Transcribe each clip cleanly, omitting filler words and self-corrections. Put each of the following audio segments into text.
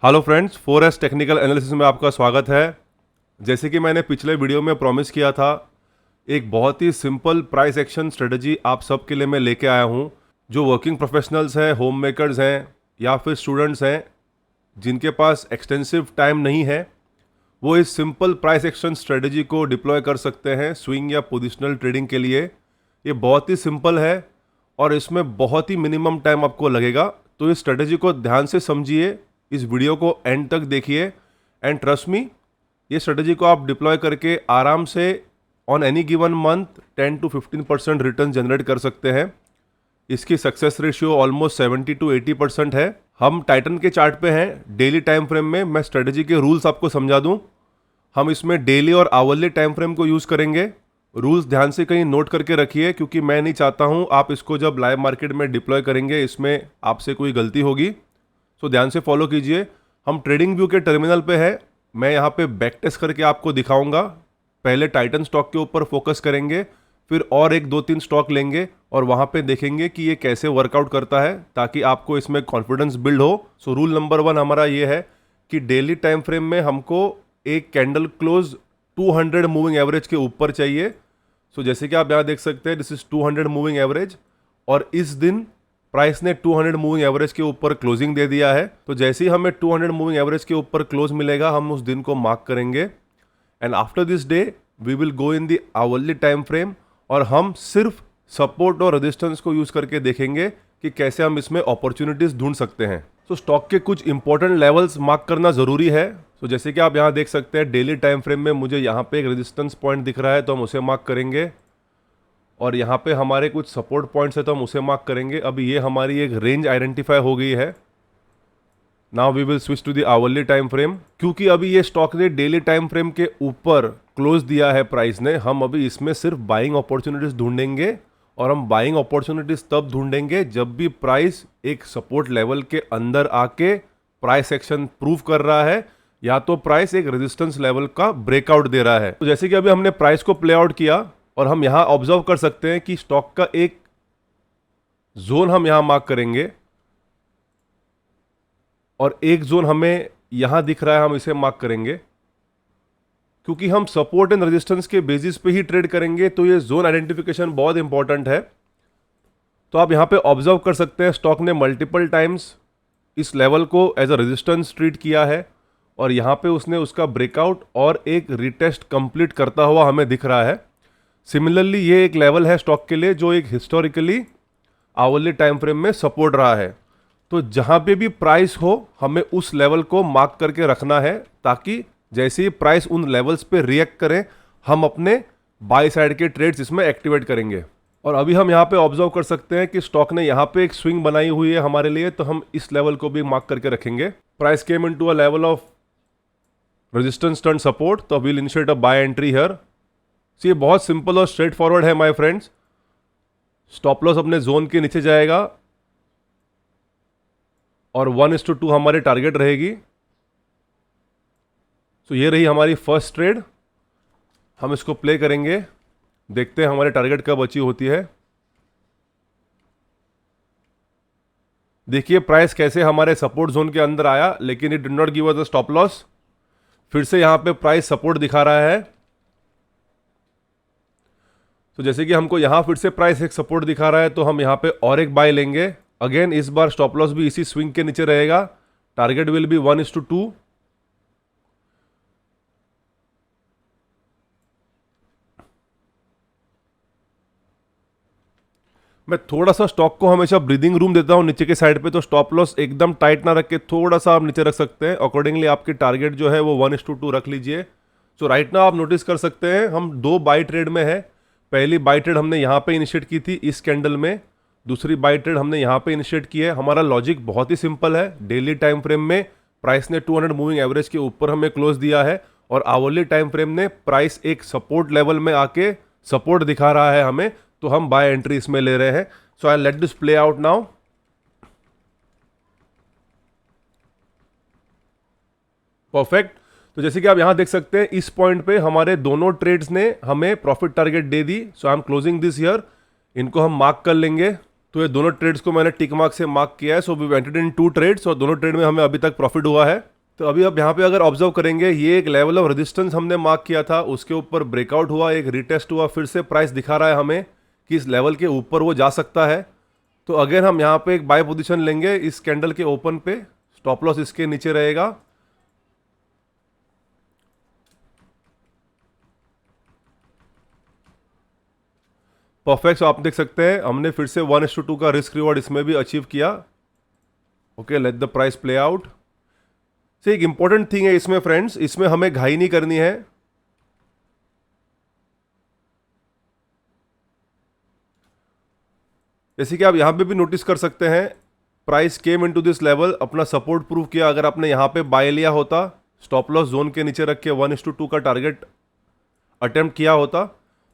Hello friends, 4S technical analysis में आपका स्वागत है। जैसे कि मैंने पिछले वीडियो में प्रॉमिस किया था, एक बहुत ही सिंपल प्राइस एक्शन स्ट्रेटजी आप सब के लिए मैं लेके आया हूँ। जो वर्किंग प्रोफेशनल्स हैं, होम मेकर्स हैं या फिर स्टूडेंट्स हैं जिनके पास एक्सटेंसिव टाइम नहीं है, वो इस सिंपल प्राइस एक्शन स्ट्रेटजी को डिप्लॉय कर सकते हैं स्विंग या पोजिशनल ट्रेडिंग के लिए। ये बहुत ही सिंपल है और इसमें बहुत ही मिनिमम टाइम आपको लगेगा। तो इस स्ट्रेटजी को ध्यान से समझिए, इस वीडियो को एंड तक देखिए एंड ट्रस्ट मी, ये स्ट्रेटजी को आप डिप्लॉय करके आराम से on any given month 10 to 15% return generate कर सकते हैं। इसकी सक्सेस रेशियो ऑलमोस्ट 70 to 80% है। हम टाइटन के चार्ट पे हैं डेली टाइम फ्रेम में। मैं स्ट्रेटजी के रूल्स आपको समझा दूं। हम इसमें डेली और आवरली टाइम फ्रेम को यूज़ करेंगे। रूल्स ध्यान से कहीं नोट करके रखिए, क्योंकि मैं नहीं चाहता हूं आप इसको जब लाइव मार्केट में डिप्लॉय करेंगे इसमें आपसे कोई गलती होगी। तो ध्यान से फॉलो कीजिए। हम ट्रेडिंग व्यू के टर्मिनल पे है। मैं यहाँ पे बैक टेस्ट करके आपको दिखाऊंगा। पहले टाइटन स्टॉक के ऊपर फोकस करेंगे, फिर और एक दो तीन स्टॉक लेंगे और वहाँ पे देखेंगे कि ये कैसे वर्कआउट करता है, ताकि आपको इसमें कॉन्फिडेंस बिल्ड हो। सो रूल नंबर 1 हमारा ये है कि डेली टाइम फ्रेम में हमको एक कैंडल क्लोज 200 मूविंग एवरेज के ऊपर चाहिए। सो जैसे कि आप यहाँ देख सकते हैं, दिस इज 200 मूविंग एवरेज और इस दिन प्राइस ने 200 मूविंग एवरेज के ऊपर क्लोजिंग दे दिया है। तो जैसे ही हमें 200 मूविंग एवरेज के ऊपर क्लोज मिलेगा, हम उस दिन को मार्क करेंगे and after this day we will go in the hourly time frame और हम सिर्फ सपोर्ट और रेजिस्टेंस को यूज करके देखेंगे कि कैसे हम इसमें अपॉर्चुनिटीज ढूंढ सकते हैं। तो स्टॉक के कुछ इंपॉर्टेंट लेवल्स मार्क करना जरूरी है। तो जैसे कि आप यहाँ देख सकते हैं, डेली टाइम फ्रेम में मुझे यहाँ पे एक रेजिस्टेंस पॉइंट दिख रहा है, तो हम उसे मार्क करेंगे। और यहाँ पे हमारे कुछ सपोर्ट पॉइंट्स है, तो हम उसे मार्क करेंगे। अभी ये हमारी एक रेंज आइडेंटिफाई हो गई है। Now we will switch to the hourly time frame. क्योंकि अभी ये स्टॉक ने डेली टाइम फ्रेम के ऊपर क्लोज दिया है प्राइस ने, हम अभी इसमें सिर्फ बाइंग अपॉर्चुनिटीज ढूंढेंगे। और हम बाइंग अपॉर्चुनिटीज तब ढूंढेंगे जब भी प्राइस एक सपोर्ट लेवल के अंदर आके प्राइस एक्शन प्रूव कर रहा है, या तो प्राइस एक रेजिस्टेंस लेवल का ब्रेकआउट दे रहा है। तो जैसे कि अभी हमने प्राइस को प्ले आउट किया और हम यहां ऑब्जर्व कर सकते हैं कि स्टॉक का एक जोन हम यहां मार्क करेंगे और एक जोन हमें यहां दिख रहा है, हम इसे मार्क करेंगे। क्योंकि हम सपोर्ट एंड रेजिस्टेंस के बेसिस पे ही ट्रेड करेंगे, तो ये जोन आइडेंटिफिकेशन बहुत इंपॉर्टेंट है। तो आप यहां पे ऑब्जर्व कर सकते हैं, स्टॉक ने मल्टीपल टाइम्स इस लेवल को एज अ रेजिस्टेंस ट्रीट किया है और यहां पे उसने उसका ब्रेकआउट और एक रिटेस्ट कंप्लीट करता हुआ हमें दिख रहा है। सिमिलरली ये एक लेवल है स्टॉक के लिए जो एक हिस्टोरिकली आवरली टाइम फ्रेम में सपोर्ट रहा है। तो जहां पे भी प्राइस हो, हमें उस लेवल को मार्क करके रखना है, ताकि जैसे ही प्राइस उन लेवल्स पे रिएक्ट करें, हम अपने बाय साइड के ट्रेड्स इसमें एक्टिवेट करेंगे। और अभी हम यहाँ पे ऑब्जर्व कर सकते हैं कि स्टॉक ने यहाँ पे एक स्विंग बनाई हुई है हमारे लिए, तो हम इस लेवल को भी मार्क करके रखेंगे। Price came into a level of resistance turn support, तो we'll initiate a buy entry here. ये बहुत सिंपल और स्ट्रेट फॉरवर्ड है माय फ्रेंड्स। स्टॉप लॉस अपने जोन के नीचे जाएगा और 1:2 हमारी टारगेट रहेगी। तो ये रही हमारी फर्स्ट ट्रेड। हम इसको प्ले करेंगे, देखते हैं हमारे टारगेट कब अचीव होती है। देखिए प्राइस कैसे हमारे सपोर्ट जोन के अंदर आया, लेकिन it did not give us a stop loss. फिर से यहां पे प्राइस सपोर्ट दिखा रहा है। तो जैसे कि हमको यहां फिर से प्राइस एक सपोर्ट दिखा रहा है, तो हम यहां पे और एक बाय लेंगे। अगेन इस बार स्टॉप लॉस भी इसी स्विंग के नीचे रहेगा। Target will be 1:2। मैं थोड़ा सा स्टॉक को हमेशा ब्रीदिंग रूम देता हूं नीचे के साइड पे, तो स्टॉप लॉस एकदम टाइट ना रख के थोड़ा सा आप नीचे रख सकते हैं। अकॉर्डिंगली आपकी टारगेट जो है वो 1:2 रख लीजिए। सो राइट नाउ आप नोटिस कर सकते हैं हम दो बाय ट्रेड में है। पहली बाय ट्रेड हमने यहाँ पे इनिशिएट की थी इस कैंडल में, दूसरी बाय ट्रेड हमने यहाँ पे इनिशिएट की है। हमारा लॉजिक बहुत ही सिंपल है। डेली टाइम फ्रेम में प्राइस ने 200 मूविंग एवरेज के ऊपर हमें क्लोज दिया है और आवरली टाइम फ्रेम ने प्राइस एक सपोर्ट लेवल में आके सपोर्ट दिखा रहा है हमें, तो हम बाय एंट्री इसमें ले रहे हैं। So I let this play out now. Perfect. तो जैसे कि आप यहां देख सकते हैं, इस पॉइंट पे हमारे दोनों ट्रेड्स ने हमें profit target they the. So I am closing this year. इनको हम मार्क कर लेंगे। तो ये दोनों ट्रेड्स को मैंने टिक मार्क से मार्क किया है। So we wanted in 2 trades और दोनों ट्रेड में हमें अभी तक प्रॉफिट हुआ है। तो अभी आप यहाँ पे अगर ऑब्जर्व करेंगे, ये एक लेवल ऑफ रेजिस्टेंस हमने मार्क किया था, उसके ऊपर ब्रेकआउट हुआ, एक रिटेस्ट हुआ, फिर से प्राइस दिखा रहा है हमें कि इस लेवल के ऊपर वो जा सकता है। तो अगर हम यहाँ पे एक बाय पोजीशन लेंगे इस कैंडल के ओपन पे, स्टॉप लॉस इसके नीचे रहेगा। परफेक्ट। आप देख सकते हैं हमने फिर से 1:2 का रिस्क रिवॉर्ड इसमें भी अचीव किया। Okay, late the price play out. से एक इंपॉर्टेंट थिंग है इसमें फ्रेंड्स, इसमें हमें घाई नहीं करनी है। जैसे कि आप यहां पे भी नोटिस कर सकते हैं, price came into this level, अपना सपोर्ट प्रूव किया। अगर आपने यहां पे बाय लिया होता, स्टॉप लॉस जोन के नीचे रख के 1:2 का टारगेट अटेम्प्ट किया होता,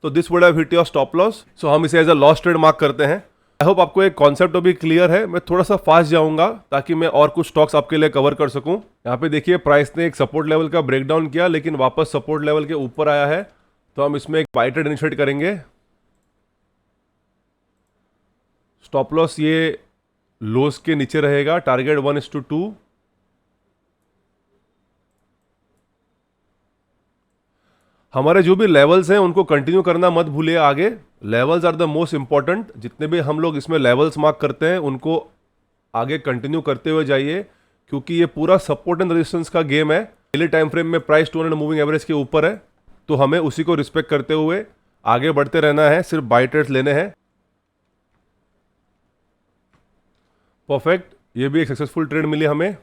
तो this would have hit your stop loss. So हम इसे as a loss trade mark करते हैं। आई होप आपको एक कॉन्सेप्ट अभी क्लियर है। मैं थोड़ा सा फास्ट जाऊंगा ताकि मैं और कुछ स्टॉक्स आपके लिए कवर कर सकूं। यहाँ पे देखिए प्राइस ने एक सपोर्ट लेवल का ब्रेकडाउन किया, लेकिन वापस सपोर्ट लेवल के ऊपर आया है। तो हम इसमें एक बाय ट्रेड इनिशिएट करेंगे। स्टॉप लॉस ये लोस के नीचे रहेगा, टारगेट 1:2। हमारे जो भी लेवल्स हैं उनको कंटिन्यू करना मत भूलिए। आगे levels are the most important. जितने भी हम लोग इसमें लेवल्स मार्क करते हैं उनको आगे कंटिन्यू करते हुए जाइए, क्योंकि ये पूरा सपोर्ट एंड रेजिस्टेंस का गेम है। डेली टाइम फ्रेम में प्राइस 200 मूविंग एवरेज के ऊपर है, तो हमें उसी को रिस्पेक्ट करते हुए आगे बढ़ते रहना है। सिर्फ बाय ट्रेड्स लेने हैं। परफेक्ट, ये भी एक सक्सेसफुल ट्रेड मिली हमें,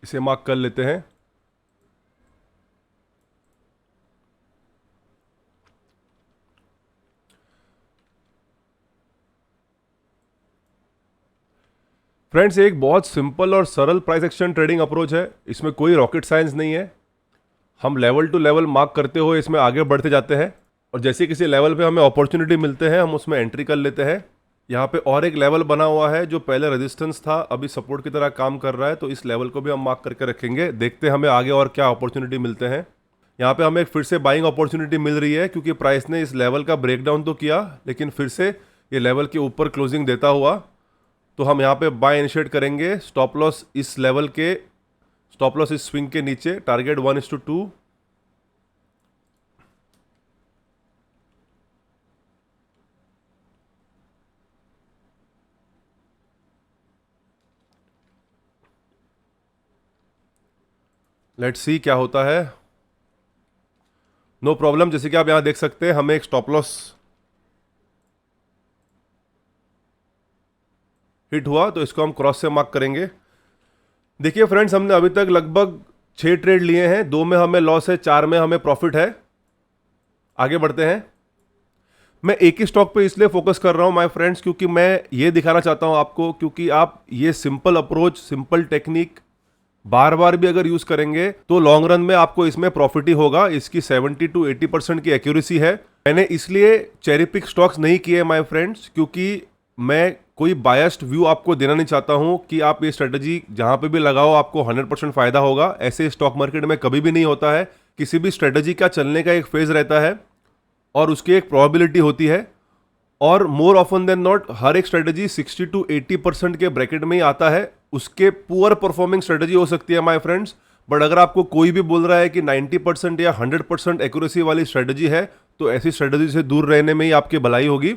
इसे मार्क कर लेते हैं। फ्रेंड्स, एक बहुत सिंपल और सरल प्राइस एक्शन ट्रेडिंग अप्रोच है। इसमें कोई रॉकेट साइंस नहीं है। हम लेवल टू लेवल मार्क करते हुए इसमें आगे बढ़ते जाते हैं, और जैसे किसी लेवल पे हमें अपॉर्चुनिटी मिलते हैं हम उसमें एंट्री कर लेते हैं। यहाँ पे और एक लेवल बना हुआ है जो पहले रेजिस्टेंस था, अभी सपोर्ट की तरह काम कर रहा है, तो इस लेवल को भी हम मार्क करके रखेंगे। देखते हैं हमें आगे और क्या अपॉर्चुनिटी मिलते हैं। यहाँ पे हमें एक फिर से बाइंग अपॉर्चुनिटी मिल रही है, क्योंकि प्राइस ने इस लेवल का ब्रेकडाउन तो किया, लेकिन फिर से ये लेवल के ऊपर क्लोजिंग देता हुआ, तो हम यहाँ पे बाय इनिशिएट करेंगे। स्टॉप लॉस इस लेवल के, स्टॉप लॉस इस स्विंग के नीचे, टारगेट 1:2। लेट्स सी क्या होता है। No problem. जैसे कि आप यहां देख सकते हैं हमें एक स्टॉप लॉस हिट हुआ, तो इसको हम क्रॉस से मार्क करेंगे। देखिए फ्रेंड्स, हमने अभी तक लगभग 6 ट्रेड लिए हैं, 2 में हमें लॉस है, 4 में हमें प्रॉफिट है। आगे बढ़ते हैं। मैं एक ही स्टॉक पे इसलिए फोकस कर रहा हूं माय फ्रेंड्स, क्योंकि मैं ये दिखाना चाहता हूं आपको, क्योंकि आप ये सिंपल अप्रोच, सिंपल टेक्निक बार बार भी अगर यूज करेंगे तो लॉन्ग रन में आपको इसमें प्रॉफिट ही होगा। इसकी 70 to 80% की एक्यूरेसी है। मैंने इसलिए चेरी पिक स्टॉक्स नहीं किए माय फ्रेंड्स, क्योंकि मैं कोई बायस्ड व्यू आपको देना नहीं चाहता हूं कि आप ये स्ट्रेटजी जहां पे भी लगाओ आपको 100% फायदा होगा। ऐसे स्टॉक मार्केट में कभी भी नहीं होता है। किसी भी स्ट्रेटजी का चलने का एक फेज रहता है और उसकी एक प्रोबेबिलिटी होती है, और more often than not her एक स्ट्रेटजी 60 to 80% के ब्रैकेट में ही आता है। उसके पुअर परफॉर्मिंग स्ट्रेटजी हो सकती है माय फ्रेंड्स, बट अगर आपको कोई भी बोल रहा है कि 90% या 100% एक्यूरेसी वाली स्ट्रेटजी है, तो ऐसी स्ट्रेटजी से दूर रहने में ही आपकी भलाई होगी।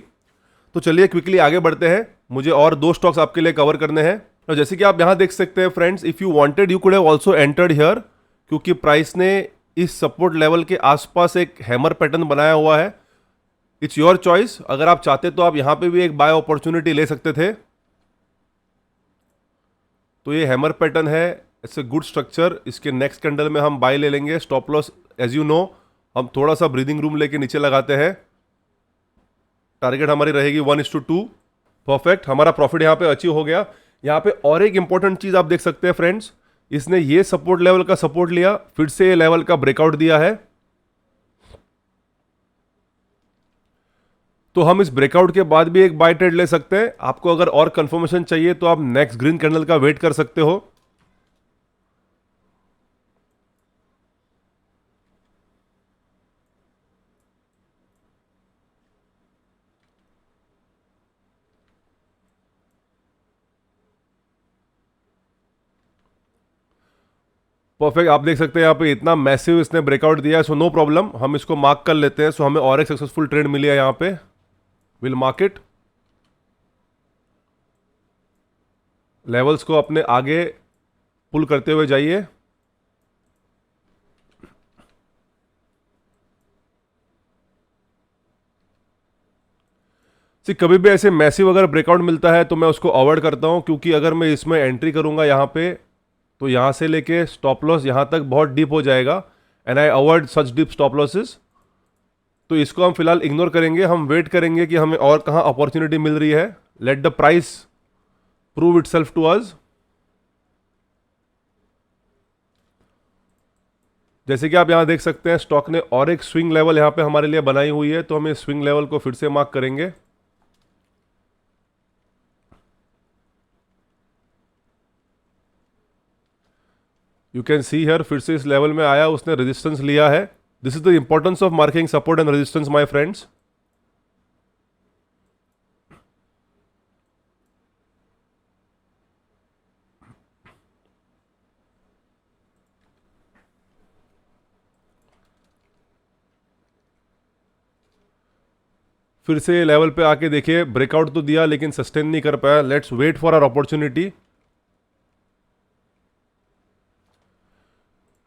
तो चलिए क्विकली आगे बढ़ते हैं। मुझे और 2 स्टॉक्स आपके लिए कवर करने हैं। और जैसे कि आप यहां देख सकते हैं friends, if you wanted you could have also entered here, क्योंकि प्राइस ने इस सपोर्ट लेवल के आसपास एक हैमर पैटर्न बनाया हुआ है। It's your choice. अगर आप चाहते तो आप यहां पे भी एक बाय अपॉर्चुनिटी ले सकते थे। तो ये हैमर पैटर्न है, इट्स ए गुड स्ट्रक्चर। इसके नेक्स्ट कैंडल में हम बाय ले लेंगे। Stop loss as you know हम थोड़ा सा ब्रीदिंग रूम लेके नीचे लगाते हैं। टारगेट हमारी रहेगी 1:2। परफेक्ट, हमारा प्रॉफिट यहाँ पे अचीव हो गया। यहाँ पे और एक इंपॉर्टेंट चीज आप देख सकते हैं फ्रेंड्स, इसने ये सपोर्ट लेवल का सपोर्ट लिया, फिर से ये लेवल का ब्रेकआउट दिया है। तो हम इस ब्रेकआउट के बाद भी एक बाय ट्रेड ले सकते हैं। आपको अगर और कंफर्मेशन चाहिए तो आप नेक्स्ट ग्रीन कैंडल का वेट कर सकते हो। परफेक्ट, आप देख सकते हैं यहाँ पे इतना मैसिव इसने ब्रेकआउट दिया है, सो नो प्रॉब्लम, हम इसको मार्क कर लेते हैं। सो हमें और एक सक्सेसफुल ट्रेड मिली है यहाँ पे, विल मार्क इट। लेवल्स को अपने आगे पुल करते हुए जाइए। कभी भी ऐसे मैसिव अगर ब्रेकआउट मिलता है तो मैं उसको अवॉइड करता हूं, क्योंकि अगर मैं इसमें एंट्री करूंगा यहाँ पे तो यहाँ से लेके स्टॉप लॉस यहाँ तक बहुत डीप हो जाएगा, and I avoid such deep stop losses. तो इसको हम फिलहाल इग्नोर करेंगे, हम वेट करेंगे कि हमें और कहाँ अपॉर्चुनिटी मिल रही है। Let the price prove itself to us. जैसे कि आप यहाँ देख सकते हैं स्टॉक ने और एक स्विंग लेवल यहाँ पे हमारे लिए बनाई हुई है, तो हम इस स्विंग लेवल को फिर से मार्क करेंगे। यू कैन सी हियर, फिर से इस लेवल में आया, उसने रेजिस्टेंस लिया है। This is the importance of marking support and resistance my friends. फिर से लेवल पे आके देखिए, ब्रेकआउट तो दिया लेकिन सस्टेन नहीं कर पाया। Let's wait for our opportunity.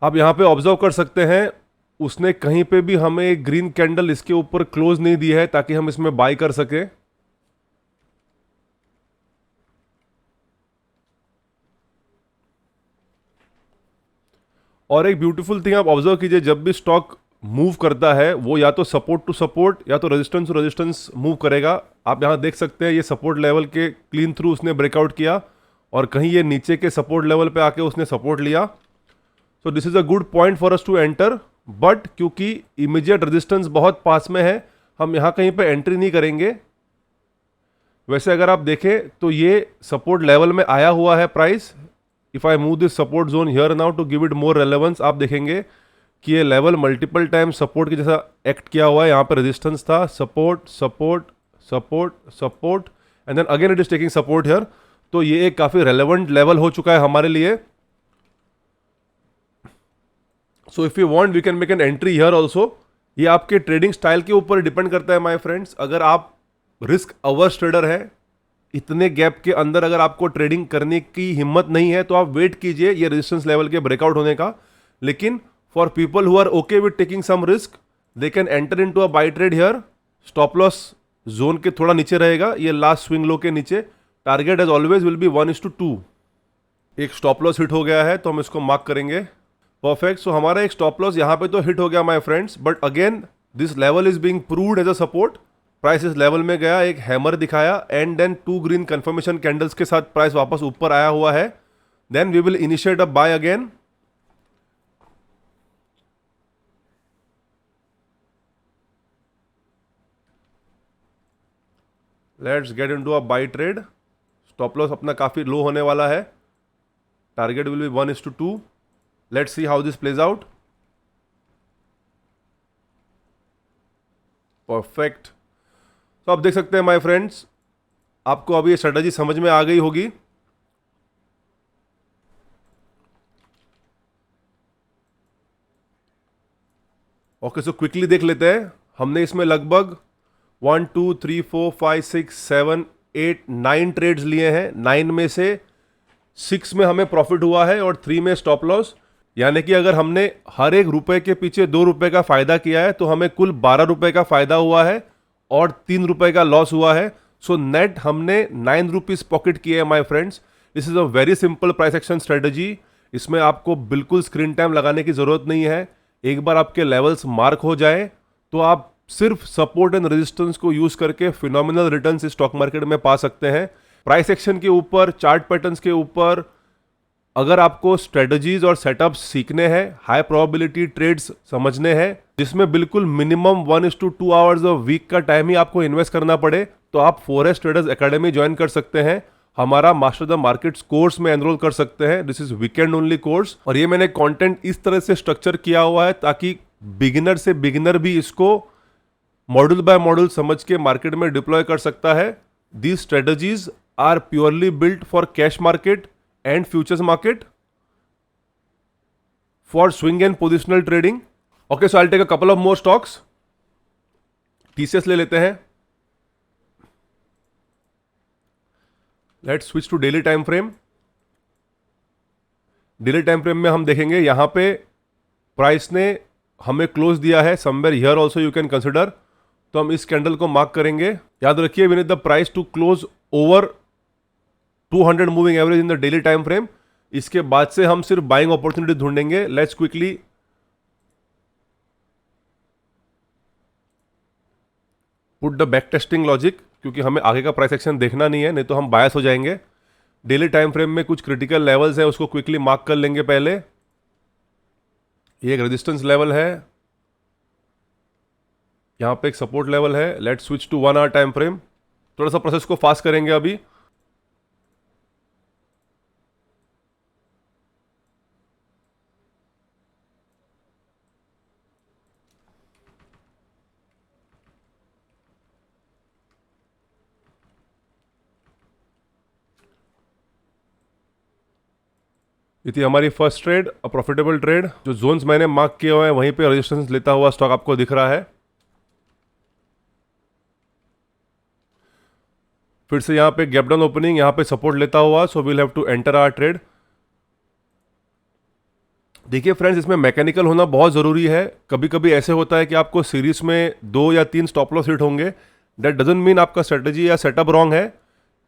आप यहां पे ऑब्जर्व कर सकते हैं, उसने कहीं पे भी हमें एक ग्रीन कैंडल इसके ऊपर क्लोज नहीं दी है ताकि हम इसमें बाय कर सके। और एक ब्यूटीफुल थिंग आप ऑब्जर्व कीजिए, जब भी स्टॉक मूव करता है वो या तो सपोर्ट टू सपोर्ट या तो रेजिस्टेंस टू रेजिस्टेंस मूव करेगा। आप यहां देख सकते हैं ये सपोर्ट लेवल के क्लीन थ्रू उसने ब्रेकआउट किया, और कहीं ये नीचे के सपोर्ट लेवल पे आके उसने सपोर्ट लिया। So this is a good point for us to enter, but क्योंकि इमीडिएट रेजिस्टेंस बहुत पास में है, हम यहाँ कहीं पे एंट्री नहीं करेंगे। वैसे अगर आप देखें तो ये सपोर्ट लेवल में आया हुआ है price. If I move this support zone here now to give it more relevance, आप देखेंगे कि ये लेवल मल्टीपल टाइम सपोर्ट की जैसा एक्ट किया हुआ है। यहाँ पर रेजिस्टेंस था, support support support support, and then again it is taking support here. तो ये एक काफी रेलेवेंट लेवल हो चुका है हमारे लिए। So if you want we can make an entry here also. ये आपके ट्रेडिंग स्टाइल के ऊपर डिपेंड करता है माय फ्रेंड्स। अगर आप रिस्क अवर्स ट्रेडर है, इतने गैप के अंदर अगर आपको ट्रेडिंग करने की हिम्मत नहीं है, तो आप वेट कीजिए ये रेजिस्टेंस लेवल के ब्रेकआउट होने का। लेकिन for people who are okay with taking some risk, they can enter into a buy trade here. Stop loss zone के थोड़ा नीचे रहेगा, ये लास्ट स्विंग लो के नीचे। Target as always will be 1:2। एक स्टॉप लॉस हिट हो गया है तो हम इसको मार्क करेंगे। परफेक्ट, सो हमारा एक स्टॉप लॉस यहाँ पे तो हिट हो गया my friends, but again this level is being proved as a support. Price इस लेवल में गया, एक हैमर दिखाया, and then 2 green confirmation candles के साथ प्राइस वापस ऊपर आया हुआ है। Then we will initiate a buy again. Let's get into a buy trade. Stop loss अपना काफी लो होने वाला है। Target will be 1:2। Let's see how this plays out. Perfect, तो आप देख सकते हैं माय फ्रेंड्स, आपको अभी ये स्ट्रेटजी समझ में आ गई होगी। ओके, सो क्विकली देख लेते हैं। हमने इसमें लगभग 1 2 3 4 5 6 7 8 9 ट्रेड्स लिए हैं। 9 में से 6 में हमें प्रॉफिट हुआ है और 3 में स्टॉप लॉस। यानी कि अगर हमने हर एक रुपए के पीछे 2 रुपए का फायदा किया है तो हमें कुल 12 रुपए का फायदा हुआ है और 3 रुपए का लॉस हुआ है। सो नेट हमने 9 रुपीज पॉकेट किए हैं my friends. This is a very simple price action strategy. इसमें आपको बिल्कुल स्क्रीन टाइम लगाने की जरूरत नहीं है। एक बार आपके लेवल्स मार्क हो जाए तो आप सिर्फ सपोर्ट एंड रेजिस्टेंस को यूज करके फिनोमिनल रिटर्न्स इस स्टॉक मार्केट में पा सकते हैं। प्राइस एक्शन के ऊपर, चार्ट पैटर्न्स के ऊपर अगर आपको स्ट्रेटजीज और सेटअप्स सीखने हैं, हाई प्रोबेबिलिटी ट्रेड्स समझने हैं जिसमें बिल्कुल मिनिमम 1:2 आवर्स ऑफ वीक का टाइम ही आपको इन्वेस्ट करना पड़े, तो आप 4S ट्रेडर्स एकेडमी ज्वाइन कर सकते हैं। हमारा मास्टर द मार्केट्स कोर्स में एनरोल कर सकते हैं। This is weekend only course, और ये मैंने कंटेंट इस तरह से स्ट्रक्चर किया हुआ है ताकि बिगिनर से बिगिनर भी इसको मॉड्यूल बाय मॉड्यूल समझ के मार्केट में डिप्लॉय कर सकता है। These strategies are purely built for cash market and futures market. for swing and positional trading. Okay, so I'll take a couple of more stocks. TCS ले लेते हैं. Let's switch to daily time frame. Daily time frame में हम देखेंगे यहाँ पे price ने हमें क्लोज दिया है somewhere here also you can consider. तो हम इस कैंडल को मार्क करेंगे. याद रखिए we need the price to close over 200 moving average in the daily time frame. इसके बाद से हम सिर्फ बाइंग अपॉर्चुनिटी ढूंढेंगे. Let's quickly put the back testing logic, क्योंकि हमें आगे का प्राइस एक्शन देखना नहीं है, नहीं तो हम बायस हो जाएंगे. डेली टाइम फ्रेम में कुछ क्रिटिकल लेवल्स है, उसको क्विकली मार्क कर लेंगे. पहले ये एक रेजिस्टेंस लेवल है, यहाँ पे एक सपोर्ट लेवल है. Let's switch to 1 hour time frame. थोड़ा सा प्रोसेस को फास्ट करेंगे अभी. ये थी हमारी first trade, a profitable trade. जो जोन्स मैंने मार्क किए हुए हैं वहीं पे रेजिस्टेंस लेता हुआ स्टॉक आपको दिख रहा है. फिर से यहाँ पे गैप डाउन ओपनिंग, यहाँ पे सपोर्ट लेता हुआ. So we'll have to enter our trade. देखिए फ्रेंड्स, इसमें मैकेनिकल होना बहुत ज़रूरी है. कभी कभी ऐसे होता है कि आपको सीरीज में 2 या 3 स्टॉप लॉस हिट होंगे. दैट डजंट मीन आपका स्ट्रेटजी या सेटअप रॉन्ग है.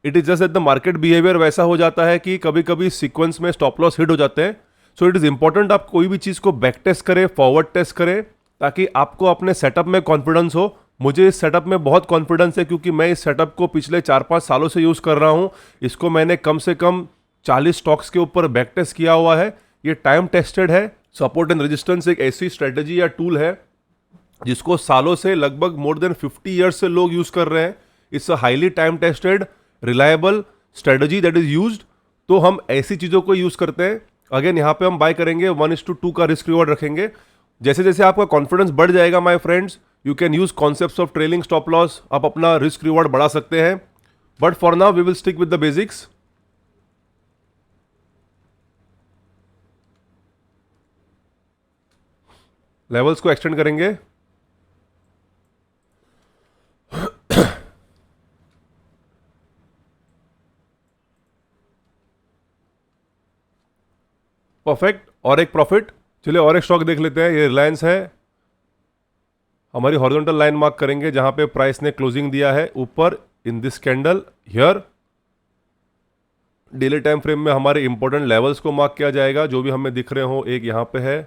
It is just that the market behaviour वैसा हो जाता है कि कभी कभी सीक्वेंस में स्टॉप लॉस हिट हो जाते हैं. सो इट इज़ इंपॉर्टेंट आप कोई भी चीज़ को बैक टेस्ट करें, फॉरवर्ड टेस्ट करें, ताकि आपको अपने सेटअप में कॉन्फिडेंस हो. मुझे इस सेटअप में बहुत कॉन्फिडेंस है, क्योंकि मैं इस सेटअप को पिछले 4-5 सालों से यूज़ कर रहा हूँ. इसको मैंने कम से कम 40 स्टॉक्स के ऊपर बैक टेस्ट किया हुआ है. ये टाइम टेस्टेड है. सपोर्ट एंड रेजिस्टेंस एक ऐसी स्ट्रेटजी या टूल है जिसको सालों से, लगभग मोर देन 50 ईयर्स से लोग यूज़ कर रहे हैं. It's a highly time tested reliable strategy that is used. तो हम ऐसी चीज़ों को यूज़ करते हैं. अगेन यहाँ पे हम बाय करेंगे, 1:2 का रिस्क रिवॉर्ड रखेंगे. जैसे जैसे आपका कॉन्फिडेंस बढ़ जाएगा my friends, you can use concepts of trailing stop loss. आप अपना रिस्क रिवॉर्ड बढ़ा सकते हैं. But for now we will stick with the basics. Levels को एक्सटेंड करेंगे. परफेक्ट. और एक प्रॉफिट. चलिए और एक स्टॉक देख लेते हैं. ये रिलायंस है. हमारी हॉरिजॉन्टल लाइन मार्क करेंगे जहां पे प्राइस ने क्लोजिंग दिया है ऊपर in this candle here. Daily time frame में हमारे इंपॉर्टेंट लेवल्स को मार्क किया जाएगा जो भी हमें दिख रहे हो. एक यहां पे है,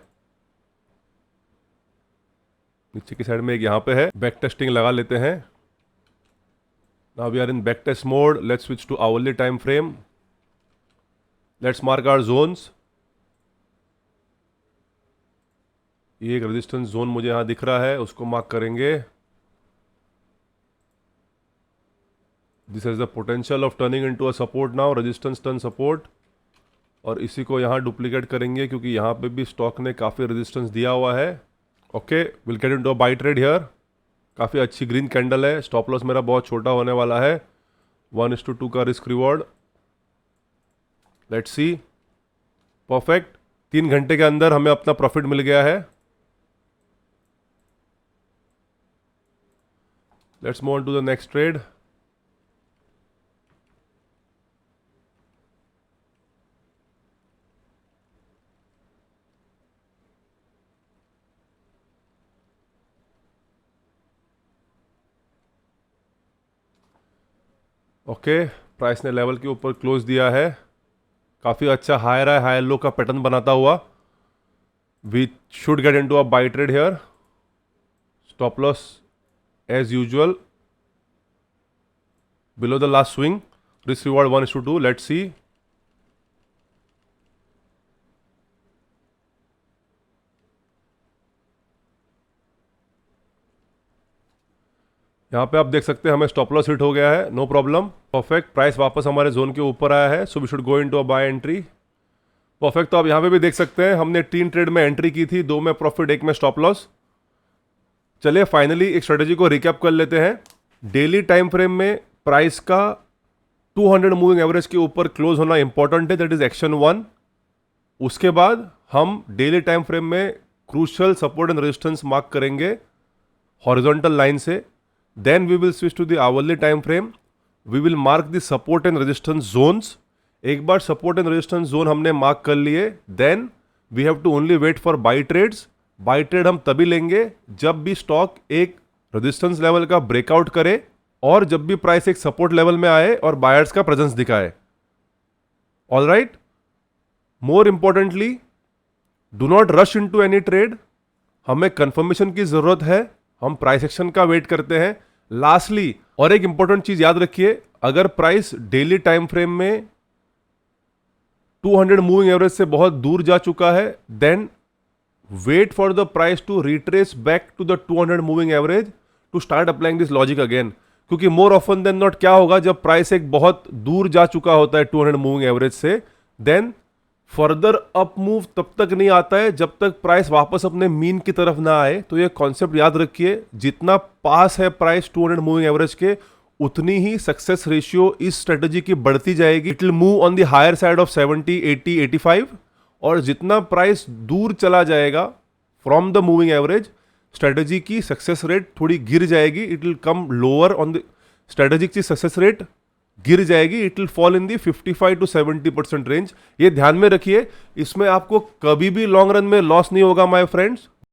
नीचे की साइड में एक यहां पे है. बैक टेस्टिंग लगा लेते हैं. Now we are in back test mode. Let's switch to hourly time frame. Let's mark our zones. ये एक रेजिस्टेंस जोन मुझे यहाँ दिख रहा है, उसको मार्क करेंगे. This is the potential of turning into a support now. Resistance turn support. और इसी को यहाँ डुप्लीकेट करेंगे क्योंकि यहाँ पे भी स्टॉक ने काफ़ी रेजिस्टेंस दिया हुआ है. Okay, will get into a buy trade here. काफ़ी अच्छी ग्रीन कैंडल है. स्टॉप लॉस मेरा बहुत छोटा होने वाला है. 1:2 का risk reward. Let's see. Perfect. 3 घंटे के अंदर हमें अपना प्रॉफिट मिल गया है. Let's move on to the next trade. Okay, price ने लेवल के ऊपर क्लोज दिया है. काफ़ी अच्छा हायर है, हायर लो का पैटर्न बनाता हुआ. We should get into a buy trade here. Stop loss as usual below the last swing. Risk reward 1:2. Let's see. यहाँ पे आप देख सकते हैं हमें स्टॉप लॉस हिट हो गया है. No problem. परफेक्ट. प्राइस वापस हमारे जोन के ऊपर आया है. So we should go into a buy entry. Perfect. तो आप यहाँ पे भी देख सकते हैं हमने 3 ट्रेड में एंट्री की थी, 2 में प्रॉफिट, 1 में स्टॉप लॉस. चलिए फाइनली एक स्ट्रेटजी को रिकैप कर लेते हैं. डेली टाइम फ्रेम में प्राइस का 200 मूविंग एवरेज के ऊपर क्लोज होना इंपॉर्टेंट है. That is action 1. उसके बाद हम डेली टाइम फ्रेम में crucial support and resistance mark करेंगे हॉरिजॉन्टल लाइन से. Then we will switch to the hourly time frame. We will mark the support and resistance zones. एक बार support and resistance zone हमने mark कर लिए, then we have to only wait for buy trades. Buy trade हम तभी लेंगे जब भी स्टॉक एक रेजिस्टेंस लेवल का ब्रेकआउट करे और जब भी प्राइस एक सपोर्ट लेवल में आए और बायर्स का प्रेजेंस दिखाए. All right, more importantly, do not rush into any trade. हमें कंफर्मेशन की जरूरत है, हम प्राइस एक्शन का वेट करते हैं. लास्टली, और एक इंपॉर्टेंट चीज याद रखिए, अगर प्राइस डेली टाइम फ्रेम में 200 मूविंग एवरेज से बहुत दूर जा चुका है, then wait for the price to retrace back to the 200 moving average to start applying this logic again. क्योंकि मोर ऑफन देन नॉट क्या होगा, जब प्राइस एक बहुत दूर जा चुका होता है 200 मूविंग एवरेज से, देन फर्दर अप मूव तब तक नहीं आता है जब तक प्राइस वापस अपने मीन की तरफ ना आए. तो ये कॉन्सेप्ट याद रखिए, जितना पास है प्राइस 200 मूविंग एवरेज के, उतनी ही सक्सेस रेशियो इस स्ट्रेटजी की बढ़ती जाएगी. It will move on the higher side of 70, 80, 85. और जितना प्राइस दूर चला जाएगा from the moving average, strategy की सक्सेस रेट थोड़ी गिर जाएगी. It will come lower on the strategy की सक्सेस रेट गिर जाएगी. It will fall in the 55 to 70% range. ये ध्यान में रखिए, इसमें आपको कभी भी लॉन्ग रन में लॉस नहीं होगा माय फ्रेंड्स.